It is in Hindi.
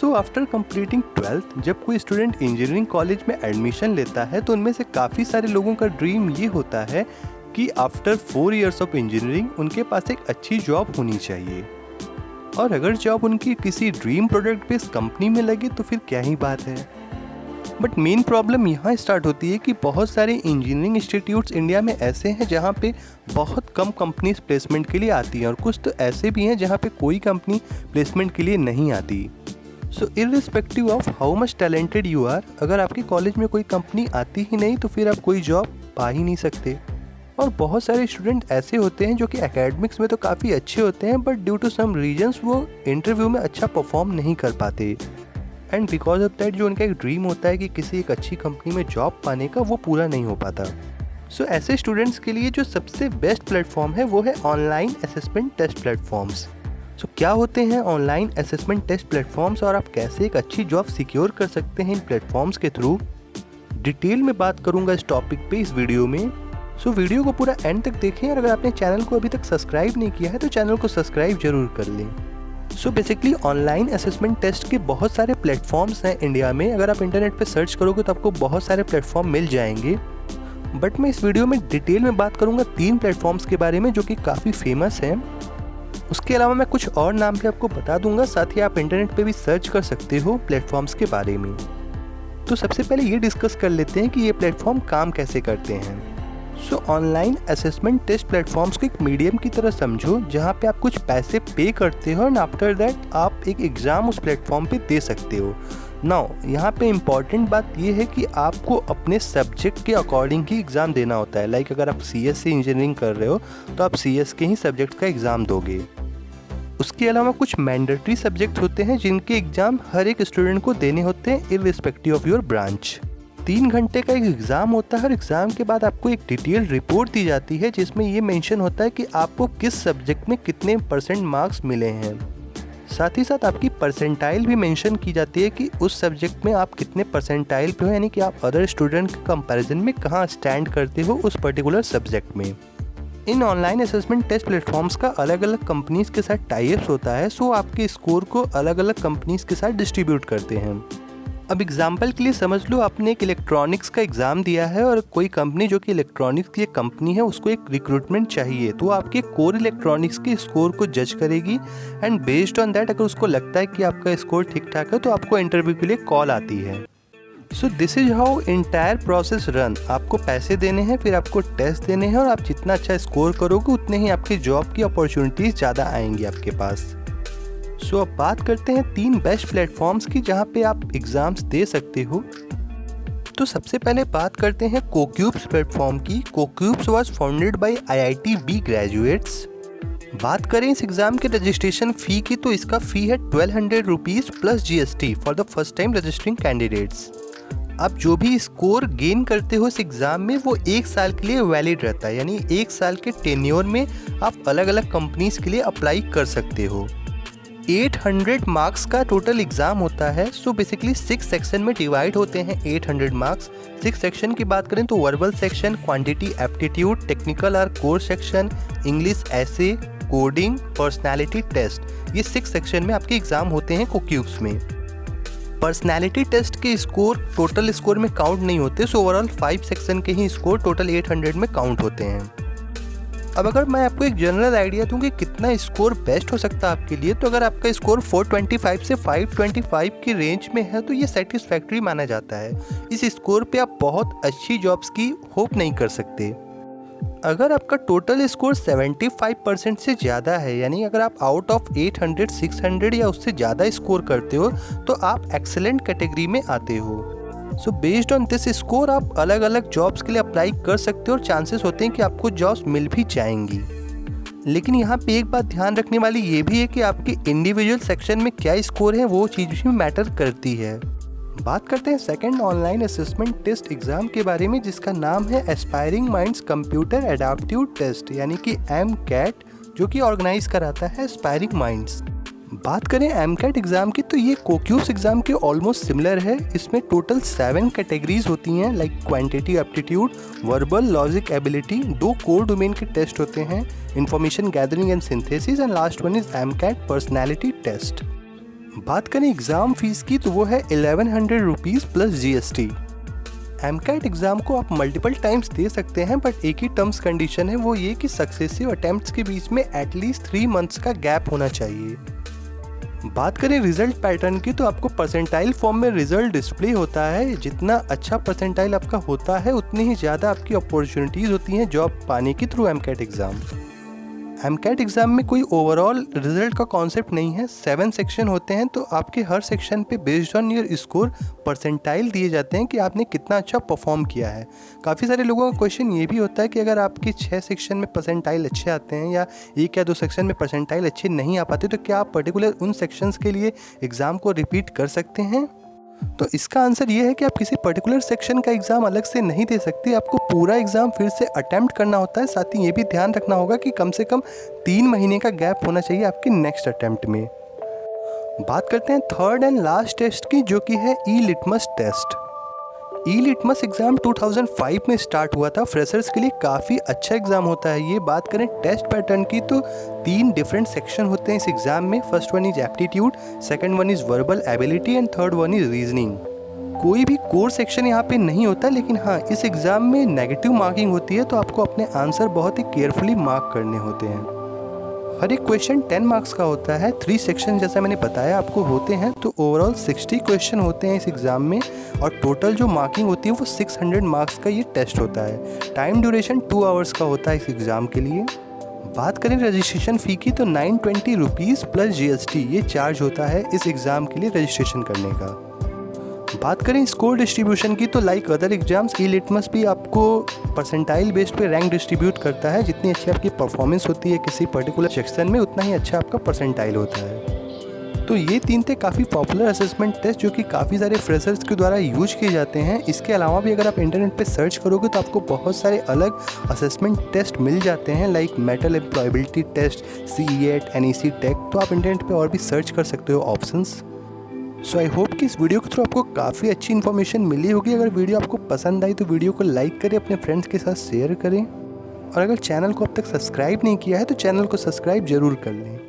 सो आफ्टर कंप्लीटिंग 12th जब कोई स्टूडेंट इंजीनियरिंग कॉलेज में एडमिशन लेता है तो उनमें से काफ़ी सारे लोगों का ड्रीम ये होता है कि आफ्टर 4 इयर्स ऑफ इंजीनियरिंग उनके पास एक अच्छी जॉब होनी चाहिए, और अगर जॉब उनकी किसी ड्रीम प्रोडक्ट बेस्ड कंपनी में लगे तो फिर क्या ही बात है। बट मेन प्रॉब्लम यहाँ स्टार्ट होती है कि बहुत सारे इंजीनियरिंग इंस्टीट्यूट्स इंडिया में ऐसे हैं जहाँ पे बहुत कम कंपनीज प्लेसमेंट के लिए आती हैं, और कुछ तो ऐसे भी हैं जहाँ पे कोई कंपनी प्लेसमेंट के लिए नहीं आती। So irrespective of how much talented you are, अगर आपके कॉलेज में कोई कंपनी आती ही नहीं तो फिर आप कोई जॉब पा ही नहीं सकते। और बहुत सारे स्टूडेंट ऐसे होते हैं जो कि एकेडमिक्स में तो काफ़ी अच्छे होते हैं, but due to some reasons वो इंटरव्यू में अच्छा परफॉर्म नहीं कर पाते, एंड बिकॉज ऑफ दैट जो उनका एक ड्रीम होता है कि किसी एक अच्छी कंपनी में जॉब पाने का, वो पूरा नहीं हो पाता। सो ऐसे स्टूडेंट्स के लिए जो सबसे बेस्ट प्लेटफॉर्म है वो है ऑनलाइन असेसमेंट टेस्ट प्लेटफॉर्म्स। सो क्या होते हैं ऑनलाइन असेसमेंट टेस्ट प्लेटफॉर्म्स और आप कैसे एक अच्छी जॉब सिक्योर कर सकते हैं इन प्लेटफॉर्म्स के थ्रू, डिटेल में बात करूंगा इस टॉपिक पे इस वीडियो में। सो वीडियो को पूरा एंड तक देखें, और अगर आपने चैनल को अभी तक सब्सक्राइब नहीं किया है तो चैनल को सब्सक्राइब जरूर कर लें। So basically online assessment test के बहुत सारे प्लेटफॉर्म्स हैं इंडिया में। अगर आप इंटरनेट पे सर्च करोगे तो आपको बहुत सारे प्लेटफॉर्म मिल जाएंगे, बट मैं इस वीडियो में डिटेल में बात करूंगा 3 प्लेटफॉर्म्स के बारे में जो कि काफ़ी फेमस हैं। उसके अलावा मैं कुछ और नाम भी आपको बता दूंगा, साथ ही आप इंटरनेट पे भी सर्च कर सकते हो प्लेटफॉर्म्स के बारे में। तो सबसे पहले ये डिस्कस कर लेते हैं कि ये प्लेटफॉर्म काम कैसे करते हैं। So online assessment test platforms को एक मीडियम की तरह समझो जहाँ पे आप कुछ पैसे पे करते हो, एंड आफ्टर दैट आप एक एग्ज़ाम उस प्लेटफॉर्म पे दे सकते हो। नाउ यहाँ पे इम्पॉर्टेंट बात ये है कि आपको अपने सब्जेक्ट के अकॉर्डिंग ही एग्ज़ाम देना होता है। लाइक अगर आप CS से इंजीनियरिंग कर रहे हो तो आप CS के ही सब्जेक्ट का एग्ज़ाम दोगे। उसके अलावा कुछ मैंडेटरी सब्जेक्ट होते हैं जिनके एग्ज़ाम हर एक स्टूडेंट को देने होते हैं इर्रिस्पेक्टिव ऑफ योर ब्रांच। 3 घंटे का एक एग्ज़ाम होता है, और एग्ज़ाम के बाद आपको एक डिटेल रिपोर्ट दी जाती है जिसमें ये मेंशन होता है कि आपको किस सब्जेक्ट में कितने % मार्क्स मिले हैं। साथ ही साथ आपकी परसेंटाइल भी मेंशन की जाती है कि उस सब्जेक्ट में आप कितने परसेंटाइल पे हो, यानी कि आप अदर स्टूडेंट के कंपैरिजन में कहाँ स्टैंड करते हो उस पर्टिकुलर सब्जेक्ट में। इन ऑनलाइन असेसमेंट टेस्ट प्लेटफॉर्म्स का अलग अलग कंपनीज़ के साथ टाई-अप्स होता है, सो आपके स्कोर को अलग अलग कंपनीज़ के साथ डिस्ट्रीब्यूट करते हैं। अब एग्जाम्पल के लिए समझ लो आपने एक इलेक्ट्रॉनिक्स का एग्ज़ाम दिया है, और कोई कंपनी जो कि इलेक्ट्रॉनिक्स की एक कंपनी है उसको एक रिक्रूटमेंट चाहिए, तो आपके कोर इलेक्ट्रॉनिक्स के स्कोर को जज करेगी, एंड बेस्ड ऑन दैट अगर उसको लगता है कि आपका स्कोर ठीक ठाक है तो आपको इंटरव्यू के लिए कॉल आती है। So this is how entire process run. आपको पैसे देने हैं, फिर आपको टेस्ट देने हैं, और आप जितना अच्छा स्कोर करोगे उतने ही आपकी जॉब की अपॉर्चुनिटीज़ ज़्यादा आएंगी आपके पास। सो अब बात करते हैं 3 बेस्ट प्लेटफॉर्म्स की जहां पे आप एग्ज़ाम्स दे सकते हो। तो सबसे पहले बात करते हैं कोक्यूब्स प्लेटफॉर्म की। Cocubes was founded by IIT B graduates. बात करें इस एग्ज़ाम के रजिस्ट्रेशन फ़ी की, तो इसका फ़ी है 1200 rupees plus GST for the first time registering candidates. आप जो भी स्कोर गेन करते हो इस एग्ज़ाम में वो 1 साल के लिए वैलिड रहता है, यानी 1 साल के टेन्योर में आप अलग अलग कंपनीज़ के लिए अप्लाई कर सकते हो। 800 मार्क्स का टोटल एग्ज़ाम होता है। सो बेसिकली 6 सेक्शन में डिवाइड होते हैं 800 मार्क्स। 6 सेक्शन की बात करें तो verbal section, quantity aptitude, technical और कोर सेक्शन, इंग्लिश ऐसे, कोडिंग, पर्सनालिटी टेस्ट, ये 6 सेक्शन में आपके एग्ज़ाम होते हैं कोक्यूब्स में। पर्सनालिटी टेस्ट के स्कोर टोटल स्कोर में काउंट नहीं होते, सो ओवरऑल 5 सेक्शन के ही स्कोर टोटल 800 में काउंट होते हैं। अब अगर मैं आपको एक जनरल आइडिया दूं कि कितना स्कोर बेस्ट हो सकता है आपके लिए, तो अगर आपका स्कोर 425 से 525 की रेंज में है तो ये सेटिस्फैक्ट्री माना जाता है। इस स्कोर पे आप बहुत अच्छी जॉब्स की होप नहीं कर सकते। अगर आपका टोटल स्कोर 75% से ज़्यादा है, यानी अगर आप आउट ऑफ 800 600 या उससे ज़्यादा स्कोर करते हो तो आप एक्सेलेंट कैटेगरी में आते हो। So based on this score आप अलग अलग जॉब्स के लिए अप्लाई कर सकते हो, और चांसेस होते हैं कि आपको जॉब्स मिल भी जाएंगी। लेकिन यहाँ पे एक बात ध्यान रखने वाली ये भी है कि आपके इंडिविजुअल सेक्शन में क्या स्कोर है वो चीज़ भी मैटर करती है। बात करते हैं second online assessment test exam के बारे में, जिसका नाम है aspiring minds computer adaptive test, यानी कि MCAT, जो कि ऑर्गेनाइज कराता है एस्पायरिंग माइंड्स। बात करें MCAT एग्ज़ाम की, तो ये कोक्यूब्स एग्ज़ाम के ऑलमोस्ट सिमिलर है। इसमें टोटल 7 कैटेगरीज होती हैं, like quantity aptitude, verbal, logic ability, 2 core domain के टेस्ट होते हैं, information gathering and synthesis, and last one is MCAT personality test. बात करें एग्ज़ाम फीस की तो वो है 1100 rupees plus GST। MCAT exam को आप मल्टीपल टाइम्स दे सकते हैं, बट एक ही टर्म्स कंडीशन है, वो ये कि सक्सेसिव अटेम्प्ट्स के बीच में एटलीस्ट 3 मंथ्स का गैप होना चाहिए। बात करें रिजल्ट पैटर्न की तो आपको परसेंटाइल फॉर्म में रिजल्ट डिस्प्ले होता है। जितना अच्छा परसेंटाइल आपका होता है उतनी ही ज़्यादा आपकी अपॉर्चुनिटीज़ होती हैं जॉब पाने की through MCAT exam. MCAT exam में कोई ओवरऑल रिजल्ट का कॉन्सेप्ट नहीं है। 7 सेक्शन होते हैं, तो आपके हर सेक्शन पे based on your score percentile दिए जाते हैं कि आपने कितना अच्छा परफॉर्म किया है। काफ़ी सारे लोगों का क्वेश्चन ये भी होता है कि अगर आपके 6 सेक्शन में परसेंटाइल अच्छे आते हैं या 1 या 2 सेक्शन में परसेंटाइल अच्छे नहीं आ पाते, तो क्या आप पर्टिकुलर उन सेक्शंस के लिए एग्ज़ाम को रिपीट कर सकते हैं? तो इसका आंसर ये है कि आप किसी पर्टिकुलर सेक्शन का एग्ज़ाम अलग से नहीं दे सकते, आपको पूरा एग्ज़ाम फिर से अटेम्प्ट करना होता है। साथ ही ये भी ध्यान रखना होगा कि कम से कम 3 महीने का गैप होना चाहिए आपके नेक्स्ट अटेम्प्ट में। बात करते हैं थर्ड एंड लास्ट टेस्ट की, जो कि है ई-लिटमस टेस्ट। ई-लिटमस एग्ज़ाम 2005 में स्टार्ट हुआ था। फ्रेशर्स के लिए काफ़ी अच्छा एग्ज़ाम होता है ये। बात करें टेस्ट पैटर्न की तो 3 डिफरेंट सेक्शन होते हैं इस एग्ज़ाम में। First one is aptitude, second one is verbal ability and third one is reasoning. कोई भी कोर सेक्शन यहाँ पे नहीं होता, लेकिन हाँ, इस एग्ज़ाम में नेगेटिव मार्किंग होती है, तो आपको अपने आंसर बहुत ही केयरफुली मार्क करने होते हैं। हर एक क्वेश्चन 10 मार्क्स का होता है। 3 सेक्शन जैसा मैंने बताया आपको होते हैं, तो ओवरऑल 60 क्वेश्चन होते हैं इस एग्ज़ाम में, और टोटल जो मार्किंग होती है वो 600 मार्क्स का ये टेस्ट होता है। टाइम ड्यूरेशन 2 आवर्स का होता है इस एग्ज़ाम के लिए। बात करें रजिस्ट्रेशन फ़ी की तो 920 रुपीज़ प्लस GST ये चार्ज होता है इस एग्ज़ाम के लिए रजिस्ट्रेशन करने का। बात करें स्कोर डिस्ट्रीब्यूशन की तो लाइक अदर एग्जाम्स ई-लिटमस भी आपको परसेंटाइल बेस्ड पे रैंक डिस्ट्रीब्यूट करता है। जितनी अच्छी आपकी परफॉर्मेंस होती है किसी पर्टिकुलर सेक्शन में, उतना ही अच्छा आपका परसेंटाइल होता है। तो ये 3 थे काफ़ी पॉपुलर असेसमेंट टेस्ट जो कि काफ़ी सारे फ्रेशर्स के द्वारा यूज किए जाते हैं। इसके अलावा भी अगर आप इंटरनेट पे सर्च करोगे तो आपको बहुत सारे अलग असेसमेंट टेस्ट मिल जाते हैं, like Mettl employability test, CEAT, NEC tech. तो आप इंटरनेट पे और भी सर्च कर सकते हो ऑप्शंस। सो आई होप कि इस वीडियो के थ्रू आपको काफ़ी अच्छी इन्फॉर्मेशन मिली होगी। अगर वीडियो आपको पसंद आई तो वीडियो को लाइक करें, अपने फ्रेंड्स के साथ शेयर करें, और अगर चैनल को अब तक सब्सक्राइब नहीं किया है तो चैनल को सब्सक्राइब ज़रूर कर लें।